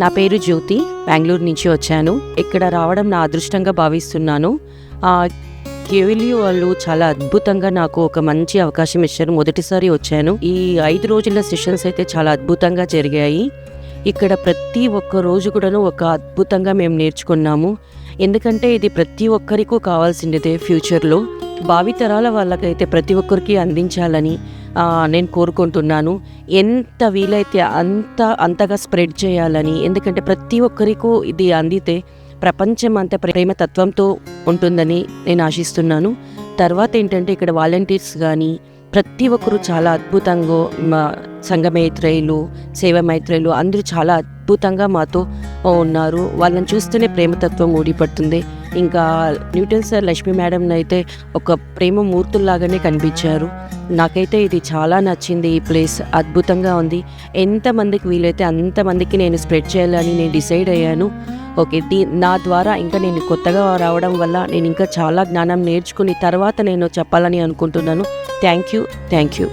నా పేరు జ్యోతి, బెంగళూరు నుంచి వచ్చాను. ఇక్కడ రావడం నా అదృష్టంగా భావిస్తున్నాను. కేవిలి వాళ్ళు చాలా అద్భుతంగా నాకు ఒక మంచి అవకాశం ఇచ్చారు. మొదటిసారి వచ్చాను. ఈ 5 రోజుల సెషన్స్ అయితే చాలా అద్భుతంగా జరిగాయి. ఇక్కడ ప్రతి ఒక్క రోజు కూడాను ఒక అద్భుతంగా మేము నేర్చుకున్నాము. ఎందుకంటే ఇది ప్రతి ఒక్కరికి కావాల్సిందే. ఫ్యూచర్లో భావితరాల వాళ్ళకైతే ప్రతి ఒక్కరికి అందించాలని నేను కోరుకుంటున్నాను. ఎంత వీలైతే అంతగా స్ప్రెడ్ చేయాలని. ఎందుకంటే ప్రతి ఒక్కరికి ఇది అందితే ప్రపంచం అంతా ప్రేమతత్వంతో ఉంటుందని నేను ఆశిస్తున్నాను. తర్వాత ఏంటంటే ఇక్కడ వాలంటీర్స్ కానీ ప్రతి ఒక్కరు చాలా అద్భుతంగా, మా సంఘమైత్రేయులు, సేవమైత్రేయులు అందరూ చాలా అద్భుతంగా మాతో ఉన్నారు. వాళ్ళని చూస్తేనే ప్రేమతత్వం ఊడిపడుతుంది. ఇంకా న్యూటన్ సార్, లక్ష్మీ మేడం అయితే ఒక ప్రేమ మూర్తుల్లాగానే కనిపించారు. నాకైతే ఇది చాలా నచ్చింది. ఈ ప్లేస్ అద్భుతంగా ఉంది. ఎంతమందికి వీలైతే అంతమందికి నేను స్ప్రెడ్ చేయాలని నేను డిసైడ్ అయ్యాను. ఓకే, నా ద్వారా ఇంకా నేను కొత్తగా రావడం వల్ల నేను ఇంకా చాలా జ్ఞానం నేర్చుకుని తర్వాత నేను చెప్పాలని అనుకుంటున్నాను. Thank you.